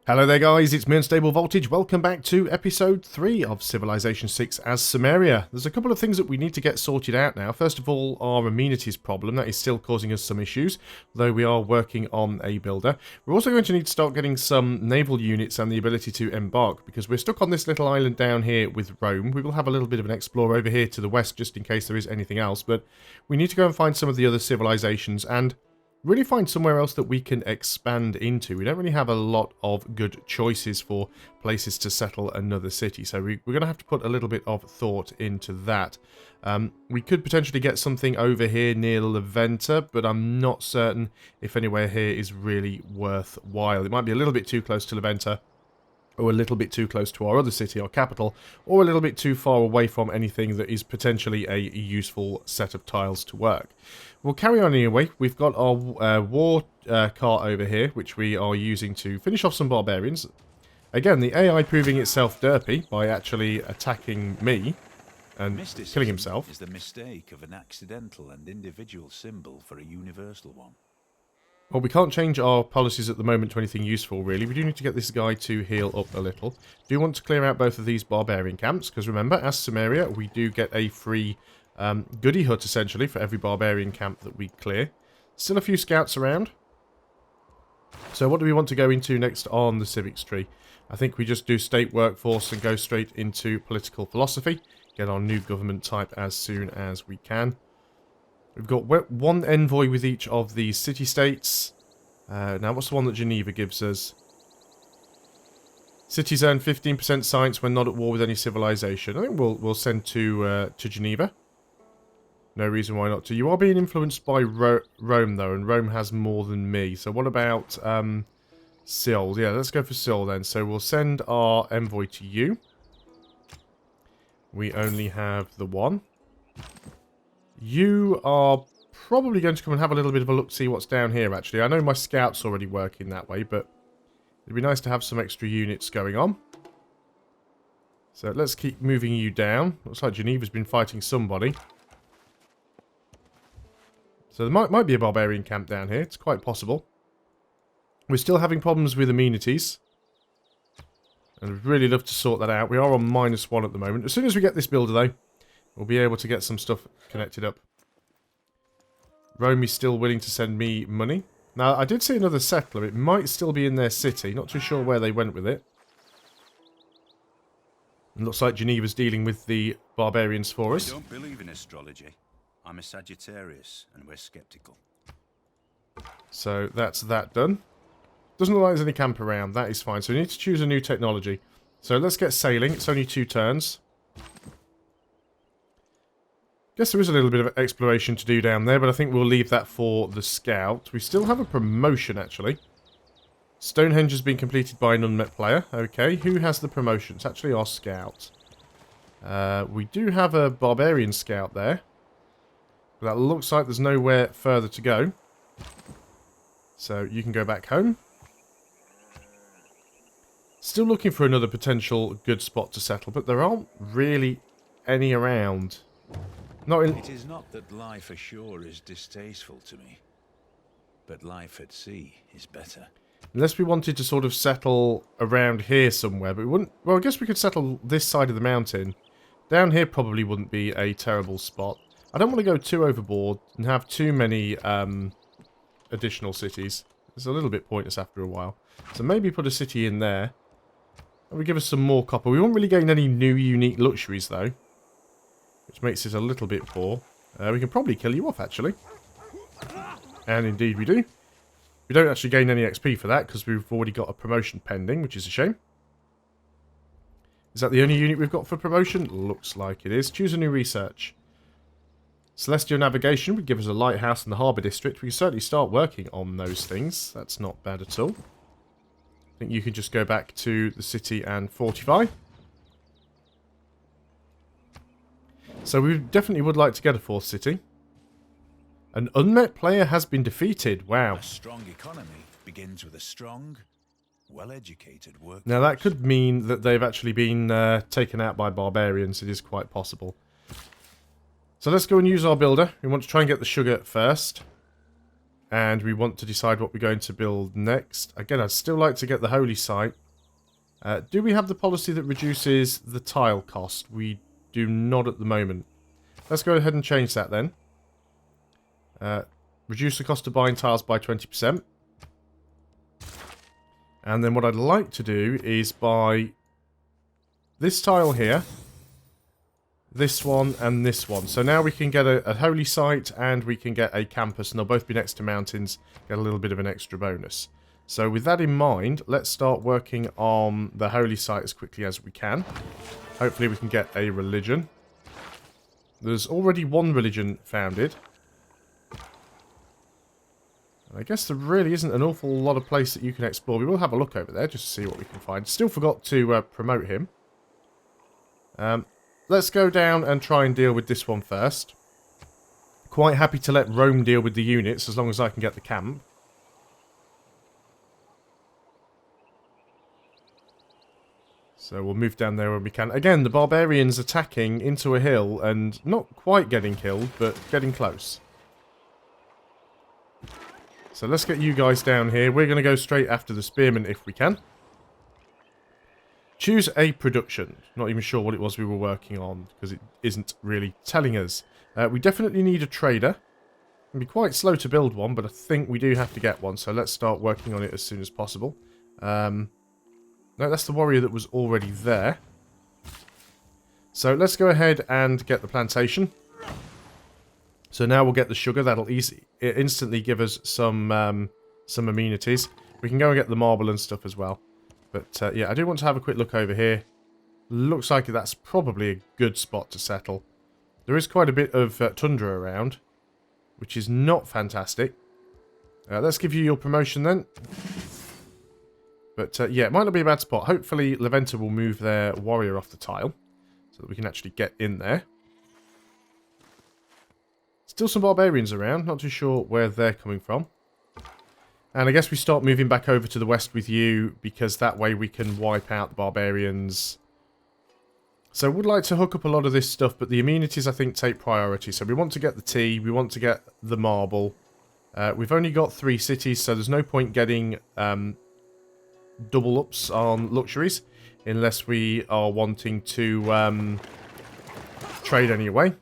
Hello there guys, it's me Unstable Voltage. Welcome back to episode 3 of Civilization 6 as Sumeria. There's a couple of things that we need to get sorted out now. First of all, our amenities problem, that is still causing us some issues, though we are working on a builder. We're also going to need to start getting some naval units and the ability to embark, because we're stuck on this little island down here with Rome. We will have a little bit of an explore over here to the west just in case there is anything else, but we need to go and find some of the other civilizations and really find somewhere else that we can expand into. We don't really have a lot of good choices for places to settle another city, so we're going to have to put a little bit of thought into that. We could potentially get something over here near Leventa, but I'm not certain if anywhere here is really worthwhile. It might be a little bit too close to Leventa, or a little bit too close to our other city, our capital, or a little bit too far away from anything that is potentially a useful set of tiles to work. We'll carry on anyway. We've got our war cart over here, which we are using to finish off some barbarians. Again, the AI proving itself derpy by actually attacking me and killing himself. Is the mistake of an accidental and individual symbol for a universal one. Well, we can't change our policies at the moment to anything useful, really. We do need to get this guy to heal up a little. Do you want to clear out both of these barbarian camps? Because remember, as Sumeria, we do get a free goodie hut, essentially, for every barbarian camp that we clear. Still a few scouts around. So what do we want to go into next on the civics tree? I think we just do state workforce and go straight into political philosophy. Get our new government type as soon as we can. We've got one envoy with each of these city-states. Now, what's the one that Geneva gives us? Cities earn 15% science when not at war with any civilization. I think we'll send to Geneva. No reason why not to. You are being influenced by Rome, though, and Rome has more than me. So what about Seoul? Yeah, let's go for Seoul then. So we'll send our envoy to you. We only have the one. You are probably going to come and have a little bit of a look, see what's down here, actually. I know my scout's already working that way, but it'd be nice to have some extra units going on. So let's keep moving you down. Looks like Geneva's been fighting somebody. So there might be a barbarian camp down here. It's quite possible. We're still having problems with amenities. And we'd really love to sort that out. We are on -1 at the moment. As soon as we get this builder, though, we'll be able to get some stuff connected up. Rome is still willing to send me money. Now, I did see another settler. It might still be in their city. Not too sure where they went with it. It looks like Geneva's dealing with the barbarians for us. I don't believe in astrology. I'm a Sagittarius, and we're skeptical. So that's that done. Doesn't look like there's any camp around. That is fine. So we need to choose a new technology. So let's get sailing. It's only 2 turns. Guess there is a little bit of exploration to do down there, but I think we'll leave that for the scout. We still have a promotion, actually. Stonehenge has been completed by an unmet player. Okay, who has the promotion? It's actually our scout. We do have a barbarian scout there. But that looks like there's nowhere further to go. So you can go back home. Still looking for another potential good spot to settle, but there aren't really any around. It is not that life ashore is distasteful to me, but life at sea is better. Unless we wanted to sort of settle around here somewhere, but we wouldn't... Well, I guess we could settle this side of the mountain. Down here probably wouldn't be a terrible spot. I don't want to go too overboard and have too many additional cities. It's a little bit pointless after a while. So maybe put a city in there. That would give us some more copper. We won't really gain any new unique luxuries, though, which makes it a little bit poor. We can probably kill you off, actually. And indeed we do. We don't actually gain any XP for that, because we've already got a promotion pending, which is a shame. Is that the only unit we've got for promotion? Looks like it is. Choose a new research. Celestial Navigation would give us a lighthouse in the harbour district. We can certainly start working on those things. That's not bad at all. I think you can just go back to the city and fortify. So we definitely would like to get a 4th city. An unmet player has been defeated. Wow. A strong economy begins with a strong, well-educated workforce. Now that could mean that they've actually been taken out by barbarians. It is quite possible. So let's go and use our builder. We want to try and get the sugar first. And we want to decide what we're going to build next. Again, I'd still like to get the holy site. Do we have the policy that reduces the tile cost? We do not at the moment. Let's go ahead and change that then. Reduce the cost of buying tiles by 20%. And then what I'd like to do is buy this tile here, this one, and this one. So now we can get a holy site and we can get a campus, and they'll both be next to mountains, get a little bit of an extra bonus. So with that in mind, let's start working on the holy site as quickly as we can. Hopefully we can get a religion. There's already one religion founded. I guess there really isn't an awful lot of place that you can explore. We will have a look over there just to see what we can find. Still forgot to promote him. Let's go down and try and deal with this one first. Quite happy to let Rome deal with the units as long as I can get the camp. So we'll move down there when we can. Again, the barbarians attacking into a hill and not quite getting killed, but getting close. So let's get you guys down here. We're going to go straight after the spearmen if we can. Choose a production. Not even sure what it was we were working on because it isn't really telling us. We definitely need a trader. It'll be quite slow to build one, but I think we do have to get one. So let's start working on it as soon as possible. No, that's the warrior that was already there. So let's go ahead and get the plantation. So now we'll get the sugar. That'll instantly give us some amenities. We can go and get the marble and stuff as well. But yeah, I do want to have a quick look over here. Looks like that's probably a good spot to settle. There is quite a bit of tundra around, which is not fantastic. Let's give you your promotion then. But yeah, it might not be a bad spot. Hopefully Leventa will move their warrior off the tile so that we can actually get in there. Still some barbarians around. Not too sure where they're coming from. And I guess we start moving back over to the west with you because that way we can wipe out the barbarians. So I would like to hook up a lot of this stuff, but the amenities I think take priority. So we want to get the tea, we want to get the marble. We've only got 3 cities, so there's no point getting double ups on luxuries unless we are wanting to trade anyway.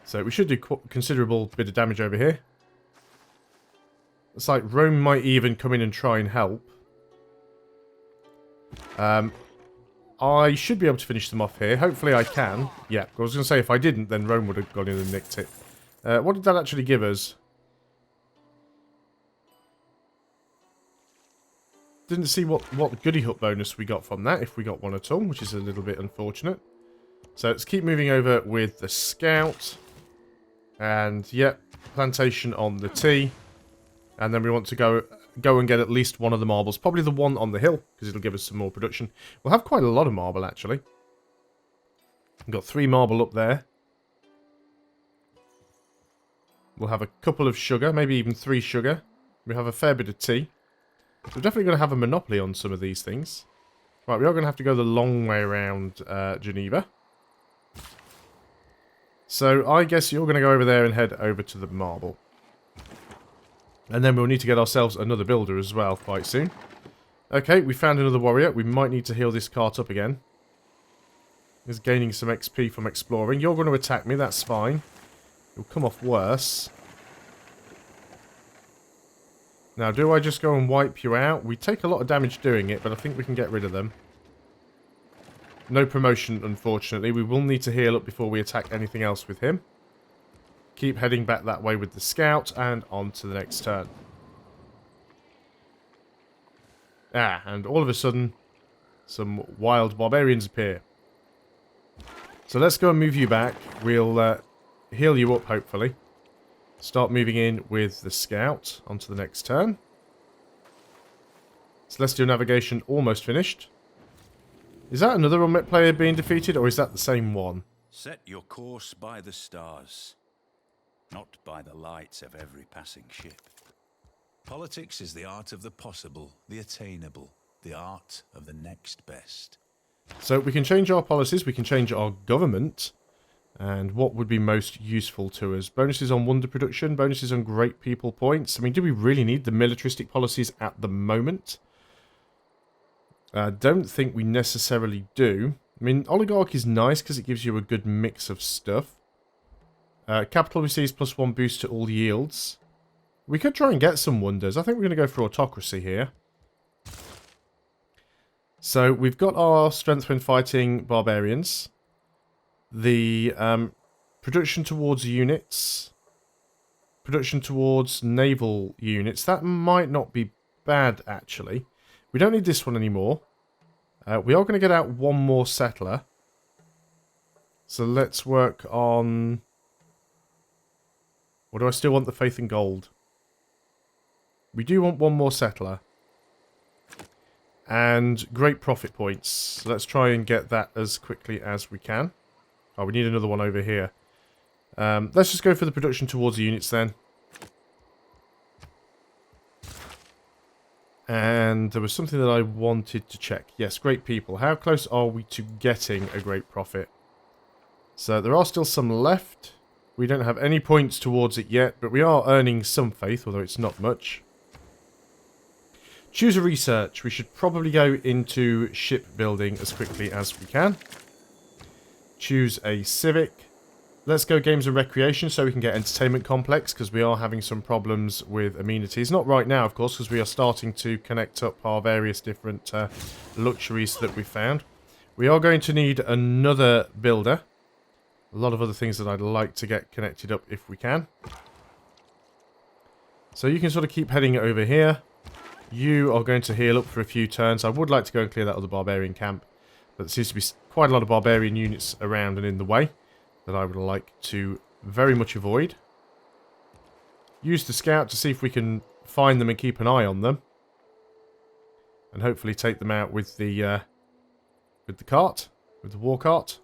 So we should do considerable bit of damage over here. It's like Rome might even come in and try and help. I should be able to finish them off here. Hopefully I can. Yeah, I was going to say if I didn't, then Rome would have gone in and nicked it. What did that actually give us? Didn't see what goodie hut bonus we got from that, if we got one at all, which is a little bit unfortunate. So let's keep moving over with the scout. And, yep, plantation on the tea. And then we want to go and get at least one of the marbles. Probably the one on the hill, because it'll give us some more production. We'll have quite a lot of marble, actually. We've got 3 marble up there. We'll have a couple of sugar, maybe even 3 sugar. We have a fair bit of tea. We're definitely going to have a monopoly on some of these things. Right, we are going to have to go the long way around Geneva. So I guess you're going to go over there and head over to the marble. And then we'll need to get ourselves another builder as well quite soon. Okay, we found another warrior. We might need to heal this cart up again. He's gaining some XP from exploring. You're going to attack me, that's fine. It'll come off worse. Now, do I just go and wipe you out? We take a lot of damage doing it, but I think we can get rid of them. No promotion, unfortunately. We will need to heal up before we attack anything else with him. Keep heading back that way with the scout, and on to the next turn. Ah, and all of a sudden, some wild barbarians appear. So let's go and move you back. We'll heal you up, hopefully. Start moving in with the scout onto the next turn. Celestial navigation almost finished. Is that another unmet player being defeated, or is that the same one? Set your course by the stars, not by the lights of every passing ship. Politics is the art of the possible, the attainable, the art of the next best. So we can change our policies, we can change our government. And what would be most useful to us? Bonuses on wonder production, bonuses on great people points. I mean, do we really need the militaristic policies at the moment? Don't think we necessarily do. I mean, oligarchy is nice because it gives you a good mix of stuff. Capital receives +1 boost to all yields. We could try and get some wonders. I think we're going to go for autocracy here. So we've got our strength when fighting barbarians. The production towards units. Production towards naval units. That might not be bad, actually. We don't need this one anymore. We are going to get out one more settler. So let's work on... Or do I still want the faith and gold? We do want one more settler. And great profit points. So let's try and get that as quickly as we can. Oh, we need another one over here. Let's just go for the production towards the units then. And there was something that I wanted to check. Yes, great people. How close are we to getting a great profit? So there are still some left. We don't have any points towards it yet, but we are earning some faith, although it's not much. Choose a research. We should probably go into shipbuilding as quickly as we can. Choose a civic. Let's go games and recreation so we can get entertainment complex, because we are having some problems with amenities. Not right now, of course, because we are starting to connect up our various different luxuries that we found. We are going to need another builder. A lot of other things that I'd like to get connected up if we can. So you can sort of keep heading over here. You are going to heal up for a few turns. I would like to go and clear that other barbarian camp. But there seems to be quite a lot of barbarian units around and in the way that I would like to very much avoid. Use the scout to see if we can find them and keep an eye on them. And hopefully take them out with the cart. With the war cart.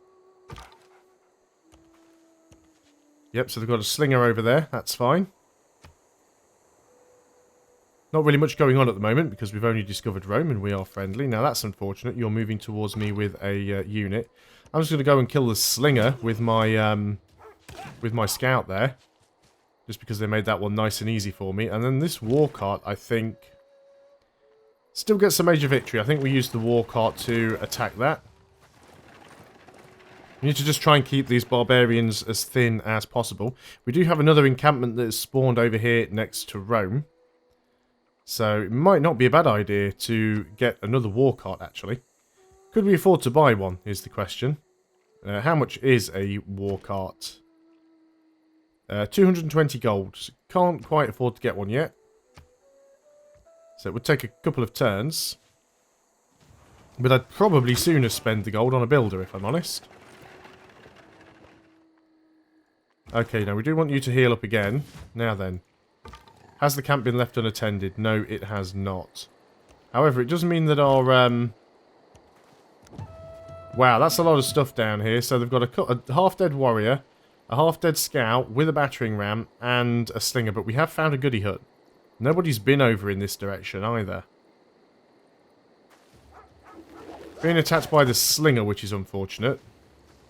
Yep, so they've got a slinger over there. That's fine. Not really much going on at the moment because we've only discovered Rome and we are friendly. Now that's unfortunate. You're moving towards me with a unit. I'm just going to go and kill the slinger with my scout there. Just because they made that one nice and easy for me. And then this war cart, I think, still gets a major victory. I think we used the war cart to attack that. We need to just try and keep these barbarians as thin as possible. We do have another encampment that is spawned over here next to Rome. So it might not be a bad idea to get another war cart, actually. Could we afford to buy one, is the question. How much is a war cart? 220 gold. So can't quite afford to get one yet. So it would take a couple of turns. But I'd probably sooner spend the gold on a builder, if I'm honest. Okay, now we do want you to heal up again. Now then. Has the camp been left unattended? No, it has not. However, it does mean that our... Wow, that's a lot of stuff down here. So they've got a half-dead warrior, a half-dead scout with a battering ram, and a slinger. But we have found a goody hut. Nobody's been over in this direction either. Being attacked by the slinger, which is unfortunate.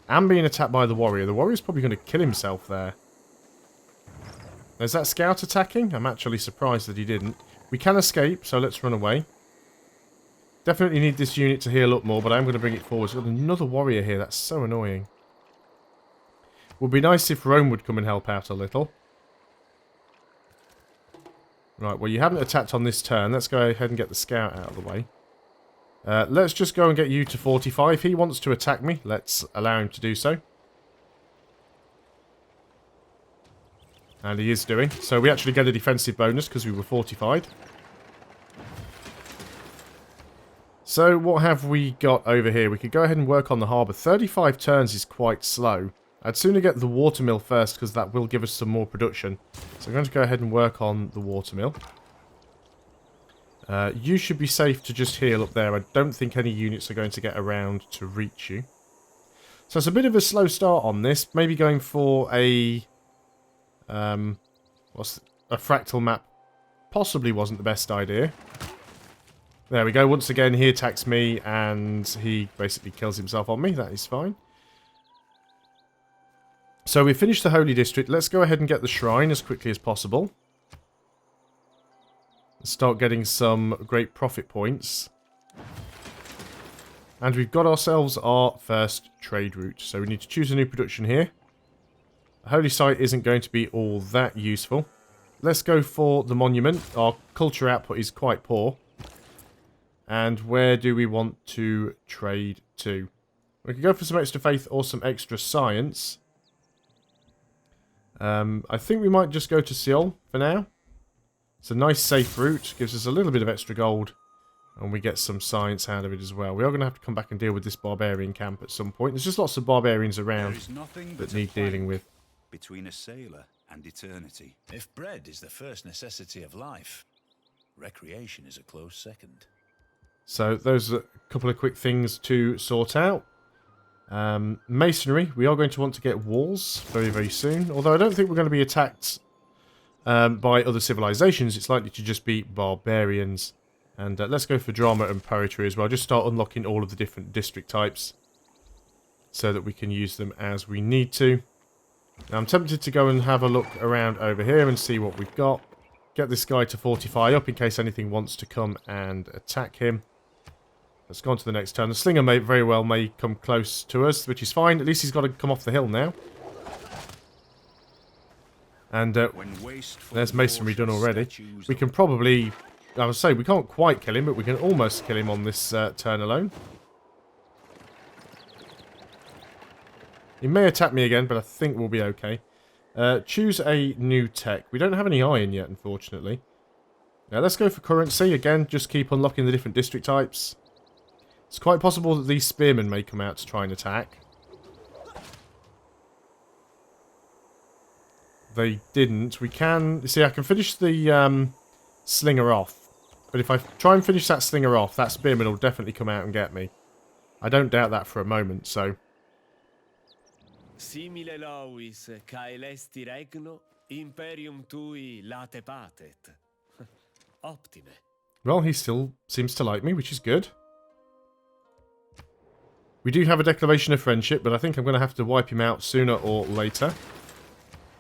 And being attacked by the warrior. The warrior's probably going to kill himself there. Is that scout attacking? I'm actually surprised that he didn't. We can escape, so let's run away. Definitely need this unit to heal up more, but I'm going to bring it forward. We've got another warrior here. That's so annoying. Would be nice if Rome would come and help out a little. Right, well, you haven't attacked on this turn. Let's go ahead and get the scout out of the way. Let's just go and get you to 45. If he wants to attack me, let's allow him to do so. And he is doing. So we actually get a defensive bonus because we were fortified. So what have we got over here? We could go ahead and work on the harbour. 35 turns is quite slow. I'd sooner get the watermill first because that will give us some more production. So I'm going to go ahead and work on the watermill. You should be safe to just heal up there. I don't think any units are going to get around to reach you. So it's a bit of a slow start on this. Maybe going for a... a fractal map possibly wasn't the best idea. There we go. Once again, he attacks me and he basically kills himself on me. That is fine. So we finished the Holy District. Let's go ahead and get the shrine as quickly as possible. Start getting some great profit points. And we've got ourselves our first trade route. So we need to choose a new production here. The holy site isn't going to be all that useful. Let's go for the monument. Our culture output is quite poor. And where do we want to trade to? We could go for some extra faith or some extra science. I think we might just go to Seoul for now. It's a nice safe route. Gives us a little bit of extra gold. And we get some science out of it as well. We are going to have to come back and deal with this barbarian camp at some point. There's just lots of barbarians around that need dealing with. Between a sailor and eternity. If bread is the first necessity of life, recreation is a close second. So those are a couple of quick things to sort out. Masonry, we are going to want to get walls very, very soon. Although I don't think we're going to be attacked by other civilizations. It's likely to just be barbarians. And let's go for drama and poetry as well. Just start unlocking all of the different district types so that we can use them as we need to. Now, I'm tempted to go and have a look around over here and see what we've got. Get this guy to fortify up in case anything wants to come and attack him. Let's go on to the next turn. The slinger may very well come close to us, which is fine. At least he's got to come off the hill now. And there's masonry done already. We can probably... I would say we can't quite kill him, but we can almost kill him on this turn alone. He may attack me again, but I think we'll be okay. Choose a new tech. We don't have any iron yet, unfortunately. Now let's go for currency. Again, just keep unlocking the different district types. It's quite possible that these spearmen may come out to try and attack. They didn't. We can... See, I can finish the slinger off. But if I try and finish that slinger off, that spearman will definitely come out and get me. I don't doubt that for a moment, so... Simile lovis, caelesti regno, imperium tui late patet. Optime. Well, he still seems to like me, which is good. We do have a declaration of friendship, but I think I'm going to have to wipe him out sooner or later.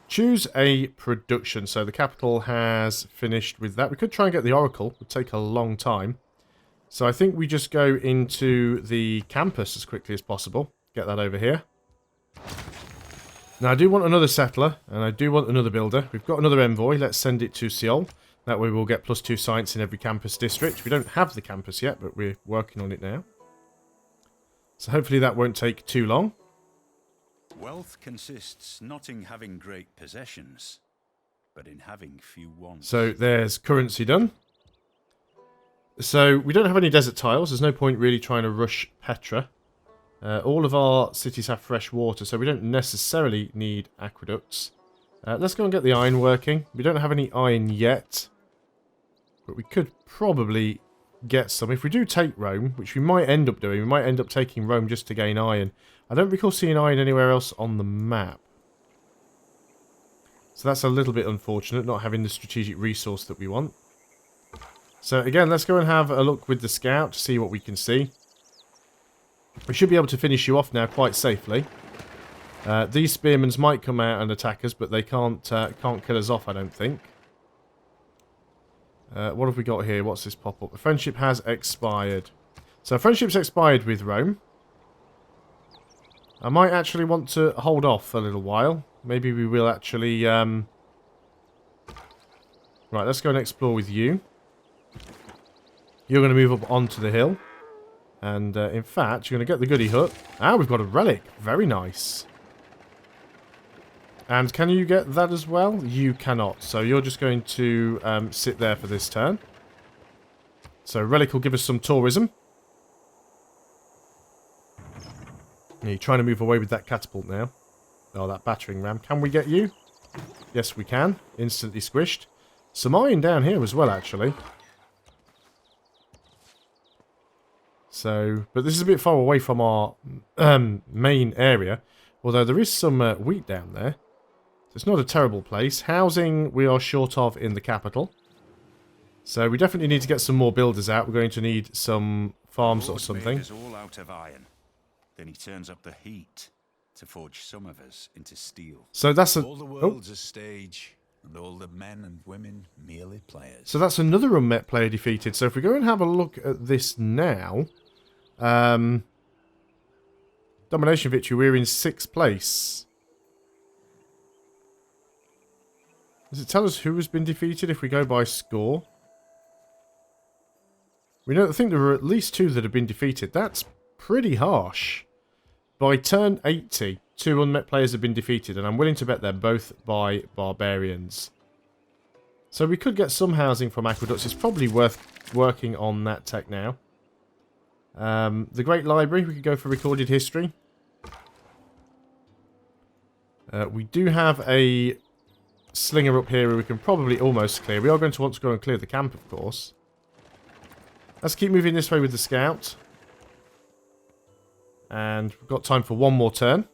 Choose a production. So the capital has finished with that. We could try and get the oracle. It would take a long time. So I think we just go into the campus as quickly as possible. Get that over here. Now I do want another settler, and I do want another builder. We've got another envoy. Let's send it to Seoul. That way we'll get +2 science in every campus district. We don't have the campus yet, but we're working on it now. So hopefully that won't take too long. Wealth consists not in having great possessions, but in having few wants. So there's currency done. So we don't have any desert tiles. There's no point really trying to rush Petra. All of our cities have fresh water, so we don't necessarily need aqueducts. Let's go and get the iron working. We don't have any iron yet, but we could probably get some. If we do take Rome, which we might end up doing, we might end up taking Rome just to gain iron. I don't recall seeing iron anywhere else on the map. So that's a little bit unfortunate, not having the strategic resource that we want. So again, let's go and have a look with the scout to see what we can see. We should be able to finish you off now quite safely. These spearmen might come out and attack us, but they can't kill us off, I don't think. What have we got here? What's this pop-up? The friendship has expired. So friendship's expired with Rome. I might actually want to hold off a little while. Maybe we will actually... Right, let's go and explore with you. You're going to move up onto the hill. And in fact, you're going to get the goody hut. Ah, we've got a relic. Very nice. And can you get that as well? You cannot. So you're just going to sit there for this turn. So relic will give us some tourism. You're trying to move away with that catapult now. Oh, that battering ram. Can we get you? Yes, we can. Instantly squished. Some iron down here as well, actually. So, but this is a bit far away from our main area. Although there is some wheat down there. So it's not a terrible place. Housing we are short of in the capital. So we definitely need to get some more builders out. We're going to need some farms or something. All out of iron. Then he turns up the heat to forge some of us into steel. So that's a... All the Oh, world's a stage, and all the men and women merely players. so that's another unmet player defeated. So if we go and have a look at this now... domination victory, we're in 6th place. Does it tell us who has been defeated if we go by score? We know, I think there are at least 2 that have been defeated. That's pretty harsh. By turn 80, 2 unmet players have been defeated, and I'm willing to bet they're both by barbarians. So we could get some housing from aqueducts. It's probably worth working on that tech now. The Great Library, we could go for recorded history. We do have a slinger up here who we can probably almost clear. We are going to want to go and clear the camp, of course. Let's keep moving this way with the scout. And we've got time for one more turn.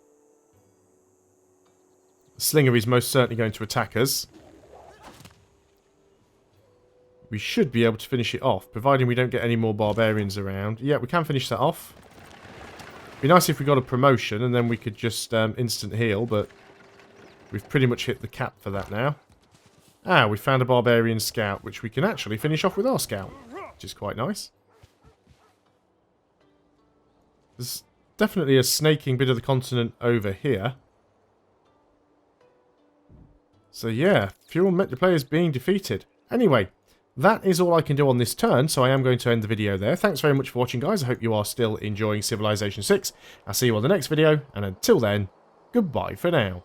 The slinger is most certainly going to attack us. We should be able to finish it off, providing we don't get any more barbarians around. Yeah, we can finish that off. Be nice if we got a promotion, and then we could just instant heal, but we've pretty much hit the cap for that now. Ah, we found a barbarian scout, which we can actually finish off with our scout, which is quite nice. There's definitely a snaking bit of the continent over here. So yeah, few unmet players being defeated. Anyway, that is all I can do on this turn, so I am going to end the video there. Thanks very much for watching, guys. I hope you are still enjoying Civilization 6. I'll see you on the next video, and until then, goodbye for now.